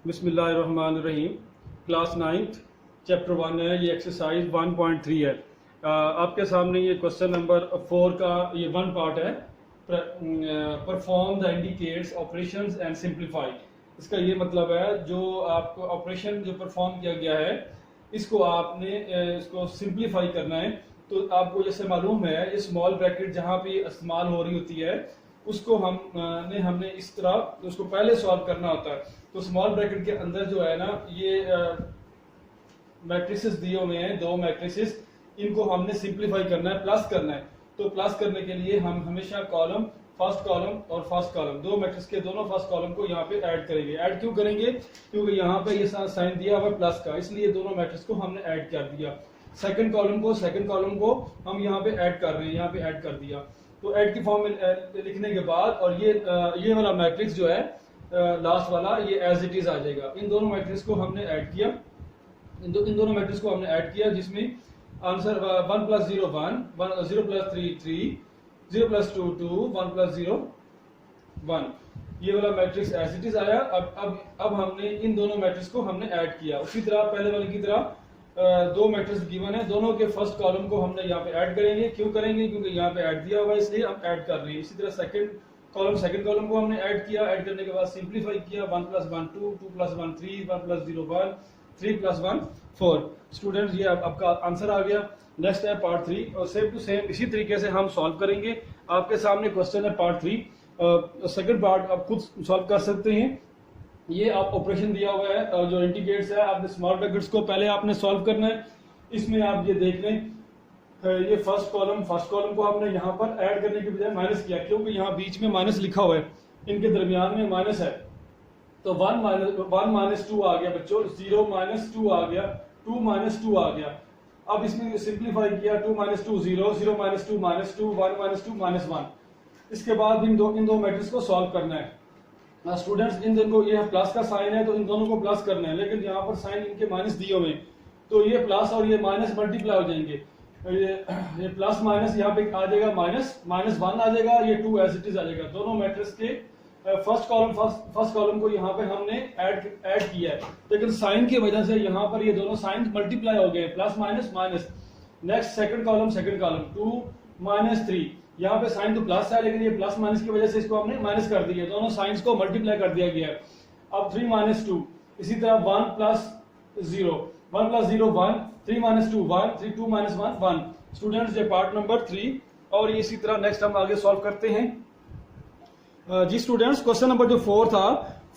बिस्मिल्लाहिर्रहमानिर्रहीम। Class 9th chapter 1 है, ये एक्सरसाइज 1.3 है। आपके सामने ये क्वेश्चन नंबर 4 का ये वन पार्ट है। Perform the indicates operations and simplify. इसका ये मतलब है जो आपको ऑपरेशन जो परफॉर्म किया गया है इसको आपने इसको सिंप्लीफाई करना है। तो आपको जैसे मालूम है ये स्मॉल ब्रैकेट जहाँ पे इस्तेमाल हो रही होती है उसको हमने इस तरह उसको पहले सॉल्व करना होता है। तो स्मॉल ब्रैकेट के अंदर जो है ना ये मैट्रिसेस दिए हुए हैं, दो मैट्रिसेस, इनको हमने सिंप्लीफाई करना है, प्लस करना है। तो प्लस करने के लिए हम हमेशा कॉलम, फर्स्ट कॉलम और फर्स्ट कॉलम, दो मैट्रिक्स के दोनों फर्स्ट कॉलम को यहाँ पे ऐड करेंगे। ऐड क्यों करेंगे? क्योंकि यहाँ पे ये साइन दिया हुआ प्लस का, इसलिए दोनों मैट्रिक्स को हमने ऐड कर दिया। सेकंड कॉलम को हम यहाँ पे ऐड कर रहे हैं, यहाँ पे ऐड कर दिया। तो ऐड की फॉर्म में लिखने के बाद और ये वाला मैट्रिक्स जो है लास्ट वाला ये एज इट इज आ जाएगा। इन दोनों मैट्रिक्स को हमने ऐड किया, इन दोनों मैट्रिक्स को हमने ऐड किया, जिसमें आंसर 1 + 0 1, 0 + 3 3, 0 + 2 2, 1 + 0 1। ये वाला मैट्रिक्स एज इट इज आया। अब हमने इन दोनों मैट्रिक्स को हमने ऐड किया। उसी तरह पहले वाले की तरह दो मैट्रिक्स गिवन है, दोनों के फर्स्ट कॉलम को हमने यहाँ पे ऐड करेंगे। क्यों करेंगे? क्योंकि यहाँ पे ऐड दिया हुआ है इसलिए हम ऐड कर रहे हैं। इसी तरह सेकंड कॉलम को हमने ऐड किया। ऐड करने के बाद सिंप्लीफाई किया। 1 + 1 2, 2 + 1 3, 1 + 0 1, 3 + 1 4। स्टूडेंट्स ये आपका आंसर आ गया। नेक्स्ट है पार्ट 3 और सेम टू सेम इसी तरीके से हम सॉल्व करेंगे। आपके सामने क्वेश्चन है पार्ट 3। सेकंड पार्ट आप खुद सॉल्व कर सकते हैं। ये आप ऑपरेशन दिया हुआ है जो इंटीग्रेट्स है, आपने स्मॉल ब्रैकेट्स को पहले आपने सॉल्व करना है। इसमें आप ये देख लें, ये फर्स्ट कॉलम को हमने यहाँ पर ऐड करने के बजाय माइनस किया, क्योंकि यहाँ बीच में माइनस लिखा हुआ है, इनके दरमियान में माइनस है। तो 1 - 2 आ गया बच्चों, 0 - 2 आ गया, 2 - 2 आ गया। अब इसमें सिंप्लीफाई किया, 2 - 2 0, 0 - 2 -2, 1 - 2 -1। इसके बाद इन दो मैट्रिक्स को सॉल्व करना है। स्टूडेंट्स इन दोनों को, ये प्लस का साइन है तो इन दोनों को प्लस करना है, लेकिन यहाँ पर साइन इनके माइनस दिए हुए, तो ये प्लस और ये माइनस मल्टीप्लाई हो जाएंगे। ये प्लस माइनस यहाँ पे आ जाएगा, -1 आ जाएगा, ये 2 एज इट इज आ जाएगा। दोनों मैट्रिक्स के फर्स्ट कॉलम को यहाँ पे हमने ऐड किया है, लेकिन साइन की वजह से यहाँ पर ये दोनों साइन मल्टीप्लाई हो गए, plus minus minus. Next second column 2 - 3, यहाँ पे साइन तो प्लस है, लेकिन ये प्लस माइनस की वजह से इसको हमने माइनस कर दिया, दोनों साइंस को मल्टीप्लाई कर दिया गया है। अब 3 - 2, इसी तरह 1 + 0, 1 + 0 1, 3 - 2 1, 3 2 - 1 1। स्टूडेंट्स ये पार्ट नंबर 3 और इसी तरह नेक्स्ट हम आगे सॉल्व करते हैं। जी स्टूडेंट्स, क्वेश्चन नंबर जो 4 था,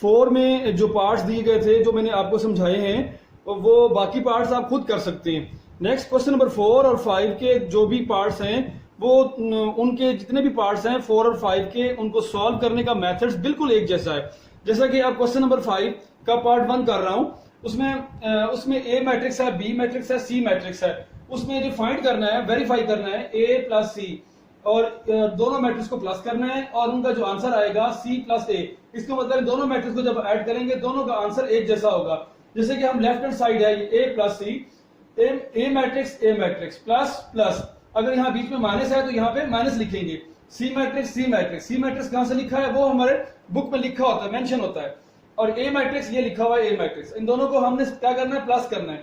4 में जो पार्ट्स दिए गए थे जो मैंने आपको समझाए हैं वो बाकी पार्ट्स आप खुद कर सकते हैं। नेक्स्ट क्वेश्चन नंबर 4 और 5 के जो भी पार्ट्स हैं वो उनके जितने भी पार्ट्स हैं 4 और 5 के, उनको सॉल्व करने का मेथड्स बिल्कुल एक जैसा है। जैसा कि आप क्वेश्चन नंबर 5 का पार्ट 1 कर रहा हूं, उसमें ए मैट्रिक्स है, बी मैट्रिक्स है, सी मैट्रिक्स है। उसमें जो फाइंड करना है, वेरीफाई करना है ए + सी, और दोनों मैट्रिक्स को प्लस करना है और उनका जो आंसर आएगा C + A। इसका मतलब दोनों मैट्रिक्स को जब ऐड करेंगे दोनों का आंसर एक जैसा होगा। जैसे कि हम लेफ्ट हैंड साइड है A + C, A matrix plus plus, अगर यहाँ बीच में माइनस है तो यहाँ पे माइनस लिखेंगे। सी मैट्रिक्स कहां से लिखा है? वो हमारे बुक में लिखा होता है, मेंशन होता है। और ए मैट्रिक्स ये लिखा हुआ है ए मैट्रिक्स। इन दोनों को हमने क्या करना है? प्लस करना है।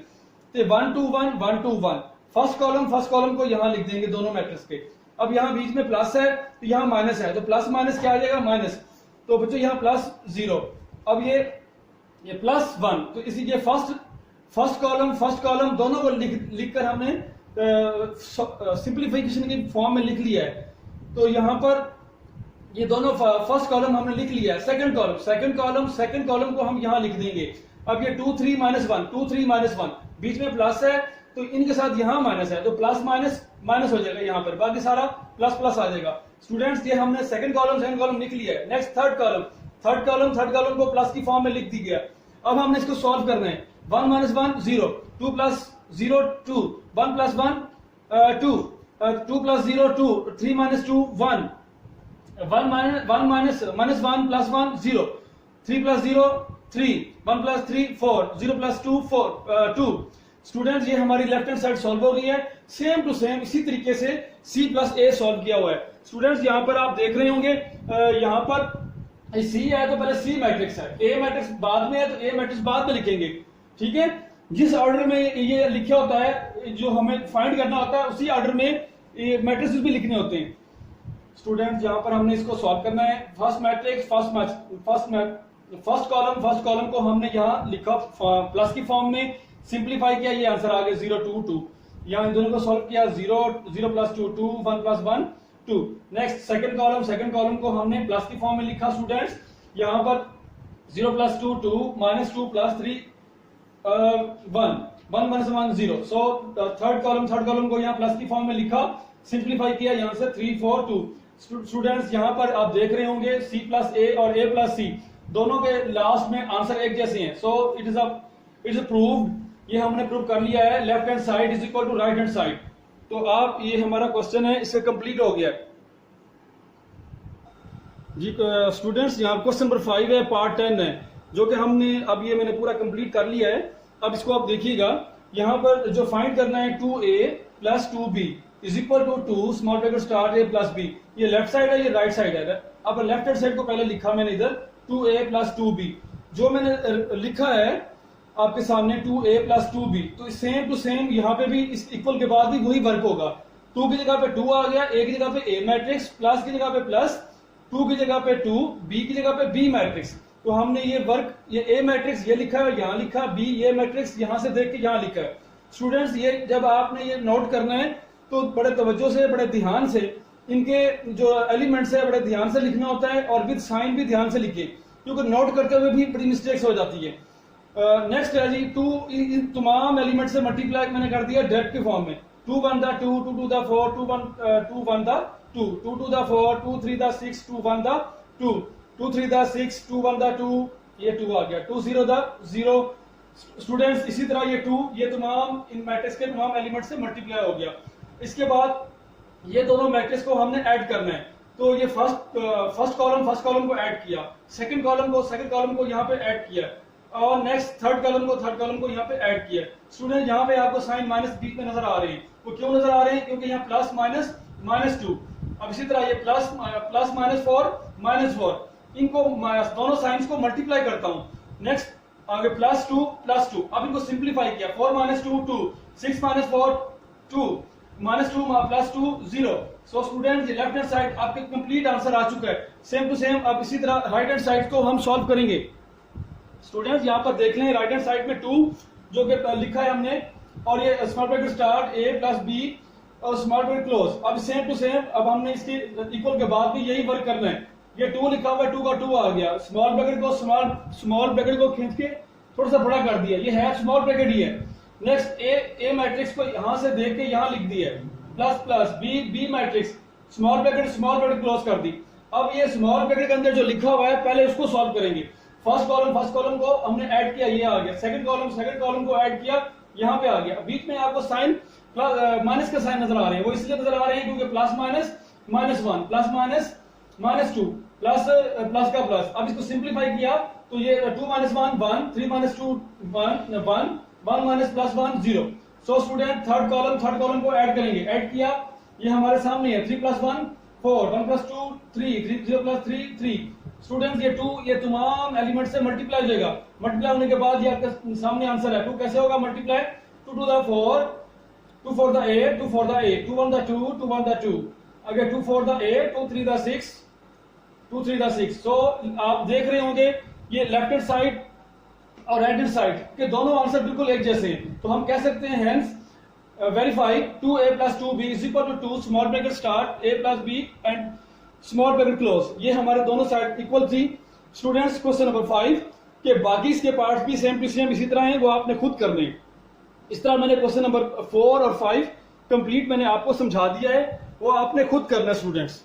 तो 1 2 1 1 2 1, फर्स्ट कॉलम को यहाँ लिख देंगे दोनों मैट्रिक्स के। अब यहाँ बीच में प्लस है तो यहाँ माइनस है, तो प्लस माइनस क्या आ जाएगा? माइनस। तो बच्चों यहाँ +0। अब ये +1, तो इसी के फर्स्ट कॉलम दोनों को लिखकर हमने सिंप्लीफिकेशन की फॉर्म में लिख लिया है। तो यहाँ पर ये दोनों फर्स्ट कॉलम हमने लिख लिया है। सेकंड कॉलम को हम यहाँ लिख देंगे। अब ये 2 3 - 1, 2 3 - 1, बीच में प्लस है तो इनके साथ यहाँ माइनस है, तो प्लस माइनस हो जाएगा, यहाँ पर बाकी सारा प्लस प्लस आ जाएगा। स्टूडेंट्स ये हमने सेकंड कॉलम लिख लिया है। नेक्स्ट थर्ड कॉलम को प्लस की फॉर्म में लिख दी गया। अब हमने इसको सॉल्व करना है। 1 - 1 0, 2 + 0 2, 1 + 1 2, 2 + 0 2, 3 - 2 1, 1 - 1 + 1 0, 3 + 0 3, 1 + 3 4, 0 + 2 4 2। स्टूडेंट्स ये हमारी लेफ्ट हैंड साइड सॉल्व हो गई है। सेम टू सेम इसी तरीके से C + A सॉल्व किया हुआ है। स्टूडेंट्स यहाँ पर आप देख रहे होंगे, यहाँ पर सी है तो पहले सी मैट्रिक्स है, ए मैट्रिक्स बाद में है तो ए मैट्रिक्स बाद में लिखेंगे, ठीक है। जिस ऑर्डर में ये लिखा होता है, जो हमें फाइंड करना होता है, उसी ऑर्डर में ये मैट्रिक्स भी लिखने होते हैं। स्टूडेंट यहाँ पर हमने इसको सॉल्व करना है। फर्स्ट मैट्रिक्स फर्स्ट कॉलम को हमने यहाँ लिखा प्लस की फॉर्म में, सिंप्लीफाई किया, ये आंसर आ गया 0 2 2। यहाँ इन दोनों को सॉल्व किया, 0 0 plus 2 2 1 plus 1 2। Next second column को हमने प्लस की फॉर्म में लिखा स्टूडेंट्स, यहाँ पर 0 plus 2 2 minus 2 plus 3 1 minus 1 0। So third column को यहाँ प्लस की फॉर्म में लिखा, सिंप्लीफाई किया, यहाँ से 3 4 2। स्टूडेंट्स यहाँ पर आप देख रहे होंगे c प्लस ए और a प्लस सी दोनों के लास्ट में आंसर एक जैसे हैं। सो इट इज प्रूव्ड, ये हमने प्रूव कर लिया है, left hand side is equal to right hand side. तो आप, ये हमारा क्वेश्चन है, इससे कंप्लीट हो गया जी। स्टूडेंट्स यहाँ क्वेश्चन नंबर 5 है, पार्ट 10 है, जो कि हमने अब ये मैंने पूरा कंप्लीट कर लिया है। अब इसको आप देखिएगा, यहाँ पर जो फाइंड करना है 2a plus 2b is equal to 2 small bracket start a plus b। ये लेफ्ट साइड है, ये राइट साइड है। अब लेफ्ट हैंड साइड को पहले लिखा मैंने इधर 2a प्लस 2b, जो मैंने लिखा है आपके सामने 2a प्लस 2b, तो सेम टू सेम यहाँ पे भी इस इक्वल के बाद भी वही वर्क होगा। 2 की जगह पे 2 आ गया, a की जगह पे a मैट्रिक्स, प्लस की जगह पे प्लस, 2 की जगह पे 2, b की जगह पे b मैट्रिक्स। तो हमने ये वर्क, ये a मैट्रिक्स ये लिखा है, यहाँ लिखा, b ये मैट्रिक्स यहाँ से देख के यहाँ लिखा है। स्टूडेंट्स ये जब आपने ये नोट करना है तो बड़े तवज्जो से, बड़े ध्यान से इनके जो एलिमेंट्स है बड़े ध्यान से लिखना होता है, और विद साइन भी ध्यान से लिखे, क्योंकि नोट करते हुए भी बड़ी मिस्टेक्स हो जाती है। नेक्स्ट है जी 2, इन तमाम एलिमेंट से मल्टीप्लाई मैंने कर दिया डायरेक्ट के फॉर्म में। 2 1 the 2 2 2 the 4 2 1 2 1 the 2 2 2 the 4 2 3 the 6 2 1 the 2 2 3 the 6 2 1 the 2, ये 2 आ गया, 2 0 द 0। स्टूडेंट्स इसी तरह ये 2, ये तमाम इन मैट्रिक्स के तमाम एलिमेंट से मल्टीप्लाई हो गया। इसके बाद ये दोनों मैट्रिक्स को हमने ऐड करना है, तो ये फर्स्ट कॉलम को ऐड किया, सेकंड कॉलम को यहाँ पे ऐड किया, और नेक्स्ट थर्ड कॉलम को यहाँ पे ऐड किया। स्टूडेंट यहाँ पे आपको साइन माइनस बीच में नजर आ रहे हैं, वो क्यों नजर आ रहे हैं? क्योंकि यहाँ प्लस माइनस माइनस 2। अब इसी तरह ये प्लस माइनस 4 माइनस 4, इनको दोनों साइंस को मल्टीप्लाई करता हूँ। नेक्स्ट आगे प्लस 2 अब इनको सिंप्लीफाई किया, 4 minus 2 2, 6 minus 4 2, minus 2 plus 2 0। So student left hand side आपके कंप्लीट आंसर आ चुका है, सेम टू सेम। अब इसी तरह राइट हैंड साइड को हम सॉल्व करेंगे। स्टूडेंट्स यहाँ पर देख लें, राइट हैंड साइड में 2 जो कि लिखा है हमने, और ये small bracket start a plus b और स्मॉल ब्रैकेट क्लोज। अब सेम टू सेम, अब हमने इसके इक्वल के बाद भी यही वर्क करना है। ये 2 लिखा हुआ है, 2 का 2 आ गया, स्मॉल ब्रैकेट को खींच के थोड़ा सा बड़ा कर दिया, ये है स्मॉल ब्रैकेट ही है। नेक्स्ट ए मैट्रिक्स को यहां से देख के यहां लिख दिया, plus plus B matrix, small bracket close कर दी। अब ये स्मॉल ब्रैकेट के अंदर जो लिखा हुआ है पहले उसको सॉल्व करेंगे। फर्स्ट कॉलम को हमने ऐड किया, ये आ गया। सेकंड कॉलम को ऐड किया, यहाँ पे आ गया। बीच में आपको साइन माइनस का साइन नजर आ रहे हैं, वो इसलिए नजर आ रहे हैं क्योंकि plus minus minus 1 plus minus minus 2 plus plus का प्लस। अब इसको सिंप्लीफाई किया तो ये 2 minus 1 1, 3 minus 2 1 1 minus plus 1 0। So student third column को ऐड करेंगे, ऐड किया, ये हमारे सामने है 3 प्लस 1 4, 1 प्लस 2 3, 0 प्लस 3 3। स्टूडेंट्स ये 2 ये तमाम एलिमेंट से मल्टीप्लाई हो जाएगा। मल्टीप्लाई होने के बाद ये आपके सामने आंसर है। 2 कैसे होगा multiply? 2 two the 4, 2 4 the 8, 2 4 the 8, 2 1 the 2, 2 1 the 2, अगर 2 4 द 8, 2 3 द 6, 2 3 द 6। सो आप देख रहे होंगे ये लेफ्ट हैंड साइड और राइट हैंड साइड के दोनों आंसर बिल्कुल एक जैसे हैं। तो हम कह सकते हैं hence verify 2a plus 2b is equal to 2 small bracket start a plus b and small bracket close. ये हमारे दोनों साइड इक्वल थी। स्टूडेंट्स क्वेश्चन नंबर 5 के बाकी इसके पार्ट भी सेम टू सेम इसी तरह हैं, वो आपने खुद करने। इस तरह मैंने क्वेश्चन नंबर 4 और 5 कंप्लीट मैंने आपको समझा दिया है, वो आपने खुद करना है स्टूडेंट्स।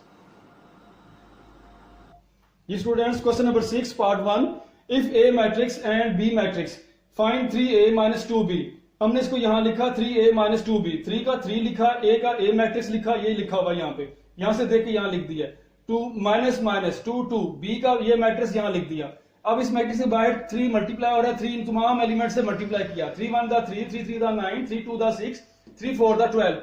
ये students question number 6 part 1, if A matrix and B matrix find 3a minus 2b। हमने इसको यहां लिखा 3a minus 2b, 3 का 3 लिखा, a का a मैट्रिक्स लिखा, ये लिखा हुआ यहाँ पे, यहां से देख के यहां लिख दिया 2 माइनस माइनस 2 2, b का ये मैट्रिक्स यहां लिख दिया। अब इस मैट्रिक्स के बाहर 3 मल्टीप्लाई हो रहा है, 3 इन तमाम एलिमेंट से मल्टीप्लाई किया, 3 1 the 3, 3 3 the 9, 3 2 the 6, 3 4 the 12।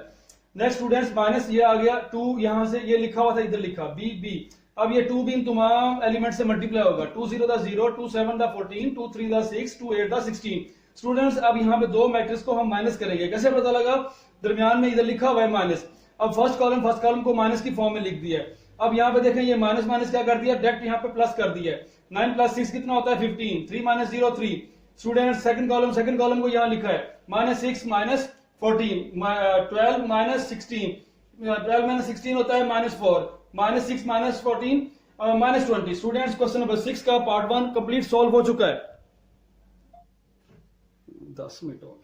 Next students minus ये आ गया 2, यहां से ये लिखा हुआ था इधर लिखा b b, अब ये 2 भी इन तमाम एलिमेंट से मल्टीप्लाई होगा। 2 0 दा 0, 2 7 दा 14, 2 3 दा 6, 2 8 दा 16। स्टूडेंट्स अब यहाँ पे दो मैट्रिक्स को हम माइनस करेंगे। कैसे पता लगा? दरमियान में इधर लिखा हुआ है माइनस। अब फर्स्ट कॉलम को माइनस की फॉर्म में लिख दिया है। अब यहाँ पे देखें ये माइनस माइनस क्या कर दिया, डायरेक्ट यहाँ पे प्लस कर दिया है। 9 + 6 कितना होता है 15, 3 - 0 3। स्टूडेंट सेकंड कॉलम को यहाँ लिखा है -6 - 14, 12 - 16, 12 - 16 होता है -4, -6 - 14 -20। स्टूडेंट्स क्वेश्चन नंबर 6 का पार्ट 1 कंप्लीट सॉल्व हो चुका है। 10 मिनट हो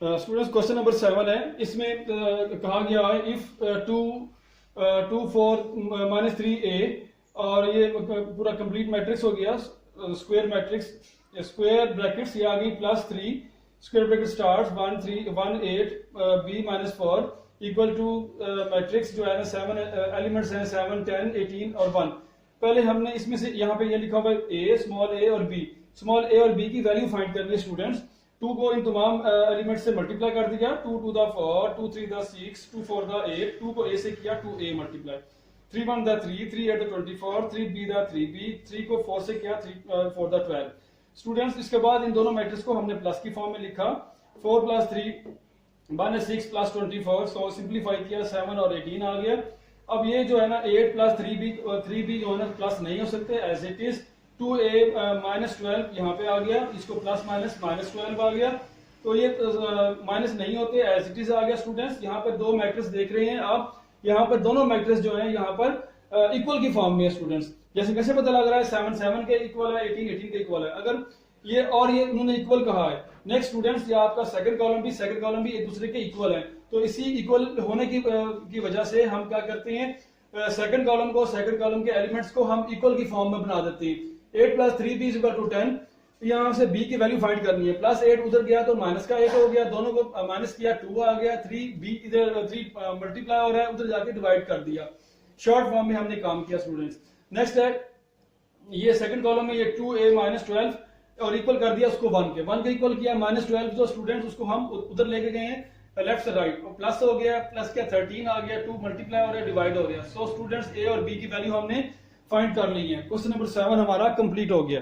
स्टूडेंट्स क्वेश्चन नंबर 7 है। इसमें कहा गया है इफ 2 4 -3a और ये पूरा कंप्लीट मैट्रिक्स हो गया, स्क्वायर मैट्रिक्स, स्क्वायर ब्रैकेट्स ये आ गई +3, square bracket start 1 3 1 8 b -4 equal to matrix जो है ना 7 एलिमेंट्स हैं 7 10 18 और 1। पहले हमने इसमें से यहाँ पे ये लिखा हुआ है a, स्मॉल a और b। स्मॉल a और b की वैल्यू फाइंड करनी है स्टूडेंट्स। 2 को इन तमाम एलिमेंट से मल्टीप्लाई कर दिया, 2 2 दा 4, 2 3 दा 6, 2 4 दा 8, 2 को a से किया 2a मल्टीप्लाई, 3 1 दा 3, 3 8 दा 24, 3 b दा 3b, 3 को 4 से किया 3 4 दा 12। स्टूडेंट्स इसके बाद इन दोनों मैट्रिक्स को हमने प्लस की फॉर्म में लिखा, 4 + 3 -6 + 24, सो सिंप्लीफाई किया 7 और 18 आ गया। अब ये जो है ना 8 + 3b जो है ना प्लस नहीं हो सकते, एज इट इज 2a -12 यहाँ पे आ गया, इसको प्लस माइनस -12 आ गया, तो ये माइनस नहीं होते, एज इट इज आ गया। स्टूडेंट्स यहाँ पे दो मैट्रिक्स देख रहे हैं आप, यहाँ पर दोनों मैट्रिक्स जो है यहाँ पर इक्वल की फॉर्म में है स्टूडेंट्स। जैसे कैसे पता लग रहा है 7 7 के इक्वल है, 18 18 के इक्वल है, अगर ये और ये उन्होंने इक्वल कहा है। नेक्स्ट स्टूडेंट्स ये आपका सेकंड कॉलम भी एक दूसरे के इक्वल है, तो इसी इक्वल होने की वजह से हम क्या करते हैं, सेकंड कॉलम के एलिमेंट्स को हम इक्वल की फॉर्म में बना देते हैं। 8 + 3b = 10, यहाँ से b की वैल्यू फाइंड करनी है, +8 उधर गया तो -8 हो गया, दोनों को माइनस किया 2 आ गया, 3b इधर 3 मल्टीप्लाई हो रहा है, उधर जाके डिवाइड कर दिया। शॉर्ट फॉर्म में हमने काम किया स्टूडेंट्स। नेक्स्ट है ये सेकंड कॉलम में ये 2a -12 और इक्वल कर दिया उसको 1 के इक्वल किया -12, जो स्टूडेंट्स उसको हम उधर लेके गए हैं लेफ्ट से राइट, प्लस हो गया, प्लस क्या 13 आ गया, 2 मल्टीप्लाई हो रहा है, डिवाइड हो गया। सो स्टूडेंट्स a और b की वैल्यू हमने फाइंड कर ली है। क्वेश्चन नंबर 7 हमारा कंप्लीट हो गया।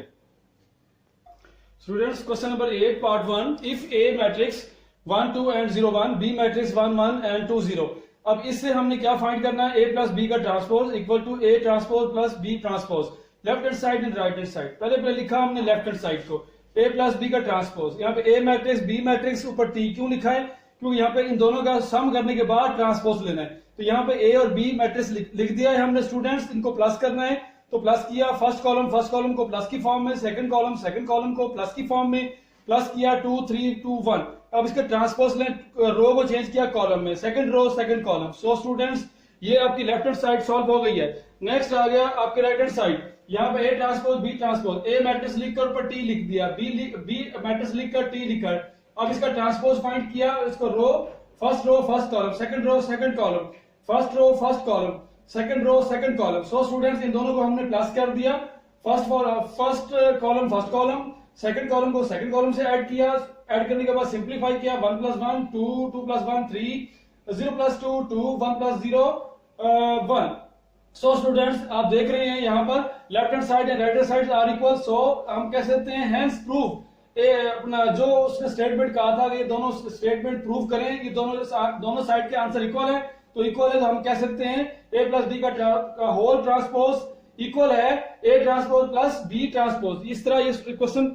Students question number 8 part 1, if a matrix 1 2 and 0 1, b matrix 1 1 and 2 0। अब इससे हमने क्या फाइंड करना है, a + b का transpose equal to a transpose + b transpose, left hand side and right hand side. पहले लिखा हमने लेफ्ट हैंड साइड को, a + b का ट्रांसपोज, यहाँ पे a मैट्रिक्स b मैट्रिक्स ऊपर t क्यों लिखा है, क्योंकि यहाँ पे इन दोनों का सम करने के बाद ट्रांसपोज लेना है, तो यहाँ पे a और b मैट्रिक्स लिख दिया है हमने स्टूडेंट्स। इनको प्लस करना है तो प्लस किया, फर्स्ट कॉलम को प्लस की फॉर्म में, सेकंड कॉलम को प्लस की फॉर्म में, प्लस किया 2 3 2 1। अब इसका ट्रांसपोज लें, रो को चेंज किया कॉलम में, second row second column. So students ये आपकी लेफ्ट हैंड साइड सॉल्व हो गई है। नेक्स्ट आ गया आपके राइट हैंड साइड, यहाँ पे a transpose b transpose, a matrix लिखकर ऊपर t लिख दिया, b मैट्रिक्स लिखकर t लिखकर। अब इसका ट्रांसपोज फाइंड किया, इसको first column, second row second column, first column, second row second column. So students इन दोनों को हमने प्लस कर दिया, फर्स्ट कॉलम, सेकंड कॉलम को सेकंड कॉलम से ऐड किया, ऐड करने के बाद सिंप्लीफाई किया, 1 + 1 2, 2 + 1 3, 0 + 2 2, 1 + 0 1। सो स्टूडेंट्स आप देख रहे हैं यहाँ पर left hand side and right hand side are equal. So हम कह सकते हैं हेंस प्रूव, अपना जो उसने स्टेटमेंट कहा था ये दोनों स्टेटमेंट प्रूव करें, ये दोनों साइड के आंसर इक्वल है, तो इक्वल है तो हम कह सकते हैं a + b का होल ट्रांसपोज इक्वल है a ट्रांसपोज + b ट्रांसपोज। इस तरह ये क्वेश्चन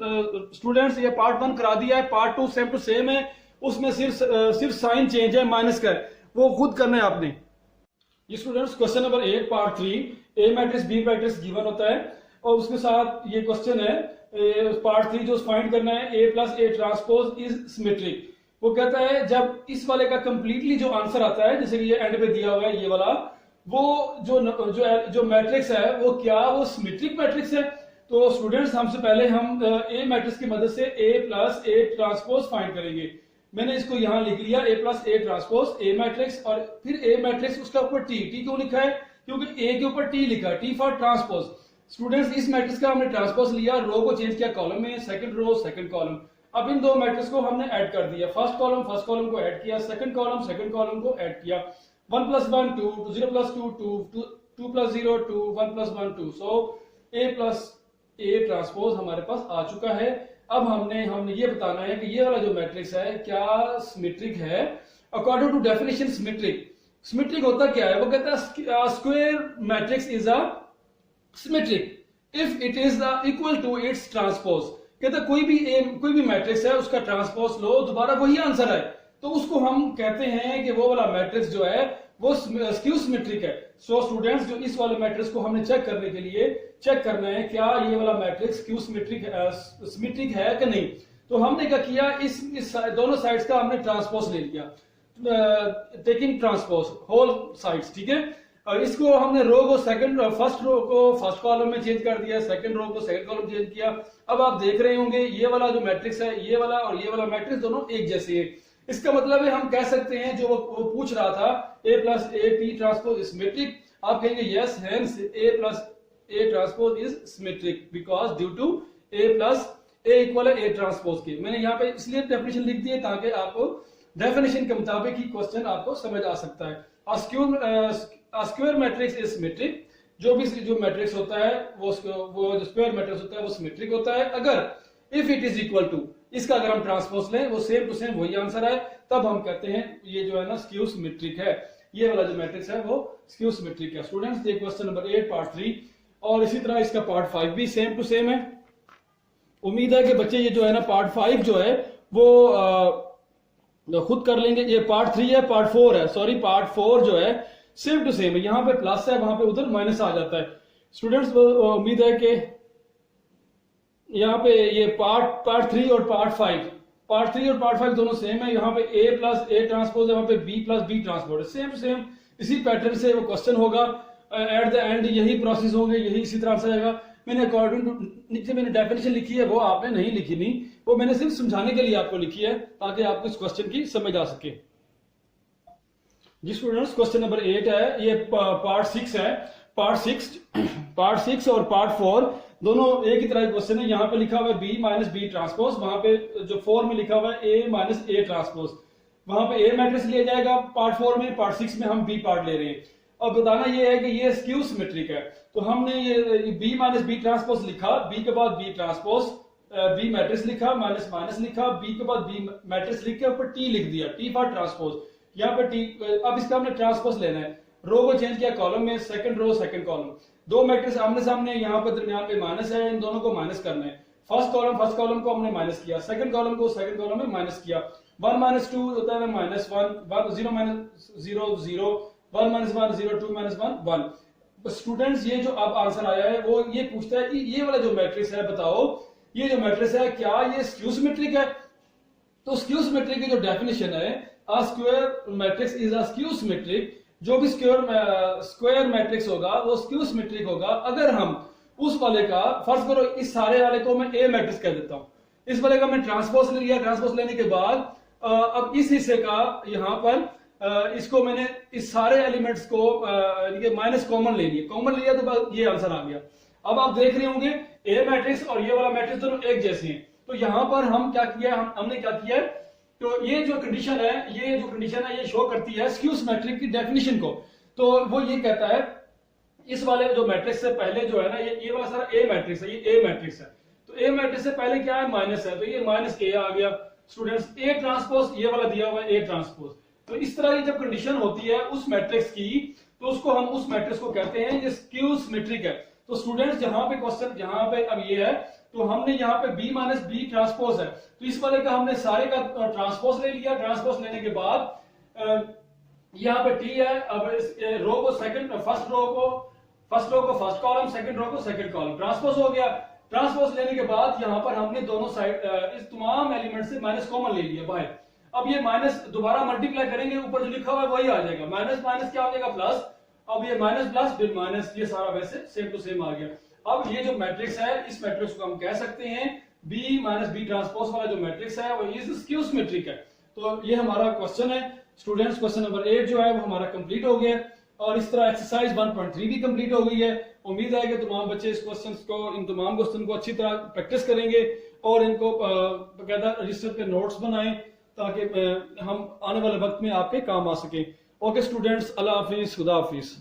स्टूडेंट्स ये पार्ट 1 करा दिया है, पार्ट 2 सेम टू सेम है, उसमें सिर्फ साइन चेंज है माइनस का, वो खुद करना है आपने। ये students question number 8 part 3, a matrix b matrix given होता है और उसके साथ ये क्वेश्चन है पार्ट 3 जो फाइंड करना है, a + a transpose is symmetric. वो कहता है जब इस वाले का कंप्लीटली जो आंसर आता है, जैसे कि ये एंड पे दिया हुआ है ये वाला, वो जो मैट्रिक्स है वो क्या वो सिमेट्रिक मैट्रिक्स है। तो स्टूडेंट्स हमसे पहले हम ए मैट्रिक्स की मदद से a + a ट्रांसपोज फाइंड करेंगे। मैंने इसको यहां लिख लिया a + a transpose A matrix, और फिर a मैट्रिक्स उसका ऊपर t क्यों लिखा है, क्योंकि a के ऊपर t लिखा है, t फॉर ट्रांसपोज। स्टूडेंट्स इस मैट्रिक्स का हमने ट्रांसपोज लिया, रो को चेंज किया कॉलम में, सेकंड रो सेकंड कॉलम। अब इन दो मैट्रिक्स को हमने ऐड कर दिया, फर्स्ट कॉलम को ऐड किया, सेकंड कॉलम को ऐड किया। 1 plus 1 2, 0 plus 2 2, 2 plus 0 2, 1 plus 1 2. So A plus A transpose हमारे पास आ चुका है। अब हमने ये बताना है कि ये वाला जो मैट्रिक्स है क्या सिमेट्रिक है। अकॉर्डिंग टू डेफिनेशन सिमेट्रिक होता क्या है, वो कहता है square matrix is a symmetric if it is equal to its transpose. कहता कोई भी मैट्रिक्स है उसका ट्रांसपोज लो दोबारा वही आंसर है, तो उसको हम कहते हैं कि वो वाला मैट्रिक्स जो है वो स्क्यू सिमेट्रिक है। सो स्टूडेंट्स, जो इस वाले मैट्रिक्स को हमने चेक करने के लिए चेक करना है क्या ये वाला मैट्रिक्स स्क्यू सिमेट्रिक है कि नहीं। तो हमने क्या किया, इस दोनों साइड्स का हमने ट्रांसपोज ले लिया, टेकिंग ट्रांसपोज होल साइड्स, ठीक है। और इसको हमने रो को फर्स्ट रो को फर्स्ट कॉलम में चेंज कर दिया, सेकंड रो को सेकंड कॉलम चेंज किया। अब आप देख रहे होंगे ये वाला जो मैट्रिक्स है, ये वाला और ये वाला मैट्रिक्स दोनों एक जैसे है। इसका मतलब है हम कह सकते हैं जो वो पूछ रहा था A plus A T transpose is symmetric, आप कहेंगे yes, hence A plus A transpose is symmetric because due to A plus A equal है A ट्रांसपोज के। मैंने यहाँ पे इसलिए डेफिनेशन लिख दी है ताकि आपको डेफिनेशन के मुताबिक ही क्वेश्चन आपको समझ आ सकता है। स्क्वायर मैट्रिक्स इज सिमेट्रिक, जो मैट्रिक्स होता है वो जो स्क्वायर मैट्रिक्स होता है वो सिमेट्रिक होता है अगर if it is equal to, इसका अगर हम ट्रांसपोज लें वो सेम टू सेम वही आंसर है, तब हम कहते हैं ये जो है ना स्क्यू सिमेट्रिक है। ये वाला जो मैट्रिक्स है वो स्क्यू सिमेट्रिक है। स्टूडेंट्स, ये क्वेश्चन नंबर 8 पार्ट 3 और इसी तरह इसका पार्ट 5 भी सेम टू सेम है। उम्मीद है कि बच्चे ये जो है ना पार्ट 5 जो है वो खुद कर लेंगे। ये पार्ट 3 है, पार्ट 4 है, सॉरी पार्ट 4 जो है सेम टू सेम है, यहाँ पे प्लस है वहां पे उधर माइनस आ जाता है। स्टूडेंट्स, उम्मीद है कि यहाँ पे ये पार्ट 3 और पार्ट 5 दोनों सेम है। यहाँ पे A प्लस A ट्रांसपोज है, वहां पे B प्लस B ट्रांसपोज है, सेम टू सेम इसी पैटर्न से वो क्वेश्चन होगा। एट द एंड यही प्रोसेस होंगे, यही इसी तरह से आएगा। मैंने अकॉर्डिंग टू नीचे मैंने डेफिनेशन लिखी है वो आपने नहीं लिखी, नहीं वो मैंने सिर्फ समझाने के लिए आपको लिखी है ताकि आपको इस क्वेश्चन की समझ आ सके। जी स्टूडेंट्स, क्वेश्चन नंबर 8 है, ये पार्ट 6 है। पार्ट 6 और पार्ट 4 दोनों एक ही तरह के क्वेश्चन है। यहाँ पे लिखा हुआ है B माइनस B ट्रांसपोज, वहां पे जो 4 में लिखा हुआ है A माइनस A ट्रांसपोज, वहां पे A मैट्रिक्स लिया जाएगा पार्ट 4 में, पार्ट 6 में हम B पार्ट ले रहे हैं। और बताना ये है कि ये स्क्यू सिमेट्रिक है, तो हमने ये B माइनस B ट्रांसपोज लिखा, B के बाद B ट्रांसपोज B मैट्रिक्स लिखा, माइनस माइनस लिखा, B के बाद B मैट्रिक्स लिख के ऊपर T लिख दिया, T फॉर ट्रांसपोज। यहाँ पे T, अब इसका हमने ट्रांसपोज लेना है, रो को चेंज किया कॉलम में, सेकंड रो सेकंड कॉलम, दो मैट्रिक्स आमने सामने, यहाँ पे दरमियान में माइनस है, इन दोनों को माइनस करना है। फर्स्ट कॉलम को हमने माइनस किया, सेकंड कॉलम को सेकंड कॉलम में माइनस किया। 1 माइनस 2 होता है minus 1, 0 minus 0 0, 1 minus 1 0, 2 minus 1 1। Students, ये जो अब आंसर आया है वो ये पूछता है कि ये वाला जो मैट्रिक्स है बताओ, ये जो मैट्रिक्स है क्या ये स्क्यू सिमेट्रिक है। तो स्क्यू सिमेट्रिक की जो डेफिनेशन है, a square matrix is a skew symmetric, जो भी स्क्वायर मैट्रिक्स होगा वो स्क्यू सिमेट्रिक होगा अगर हम उस वाले का, फर्ज करो इस सारे वाले को मैं A मैट्रिक्स कह देता हूं, इस वाले का मैं ट्रांसपोज ले लिया, ट्रांसपोज लेने के बाद अब इस हिस्से का यहाँ पर इसको मैंने इस सारे एलिमेंट्स को माइनस कॉमन ले लिया, कॉमन लिया तो ये आंसर आ गया। अब आप देख रहे होंगे A मैट्रिक्स और ये वाला मैट्रिक्स दोनों एक जैसे हैं, तो यहाँ पर हम क्या किया, हमने क्या किया, तो ये जो कंडीशन है ये शो करती है स्क्यू सिमेट्रिक की डेफिनेशन को। तो वो ये कहता है इस वाले जो मैट्रिक्स से पहले जो है ना ये वाला सारा A मैट्रिक्स है, ये A मैट्रिक्स है, तो A मैट्रिक्स से पहले क्या है, माइनस है, तो ये माइनस A आ गया। स्टूडेंट्स, A ट्रांसपोज ये वाला दिया हुआ है A ट्रांसपोज, तो इस तरह की जब कंडीशन होती है उस मैट्रिक्स की, तो उसको हम उस मैट्रिक्स को कहते हैं ये स्क्यू सिमेट्रिक है। तो स्टूडेंट्स, जहां पे क्वेश्चन जहां पे अब ये है, तो हमने यहाँ पे B माइनस B ट्रांसपोज है, तो इस वाले का हमने सारे का ट्रांसपोज ले लिया। ट्रांसपोज लेने के बाद यहाँ पे T है, अब रो को फर्स्ट रो को फर्स्ट कॉलम, सेकंड रो को सेकंड कॉलम, ट्रांसपोज हो गया। ट्रांसपोज लेने के बाद यहाँ पर हमने दोनों साइड इस तमाम एलिमेंट से माइनस कॉमन ले लिया बाहर। अब ये माइनस दोबारा मल्टीप्लाई करेंगे, ऊपर जो लिखा हुआ है वही आ जाएगा, माइनस माइनस क्या हो जाएगा प्लस, अब ये माइनस प्लस फिर माइनस, ये सारा वैसे सेम टू सेम आ गया। अब ये जो मैट्रिक्स है, इस मैट्रिक्स को हम कह सकते हैं B माइनस B ट्रांसपोज वाला जो मैट्रिक्स है वो इज स्क्यू सिमेट्रिक है। तो ये हमारा क्वेश्चन है स्टूडेंट्स, क्वेश्चन नंबर 8 जो है वो हमारा कंप्लीट हो गया और इस तरह एक्सरसाइज 1.3 भी कंप्लीट हो गई है। उम्मीद है कि तमाम बच्चे इन तमाम क्वेश्चन को अच्छी तरह प्रैक्टिस करेंगे और इनको बकायदा रजिस्टर पे नोट्स बनाएं ताकि हम आने वाले वक्त में आपके काम आ सके। ओके स्टूडेंट्स, अल्लाह हाफिज, खुदा हाफिज।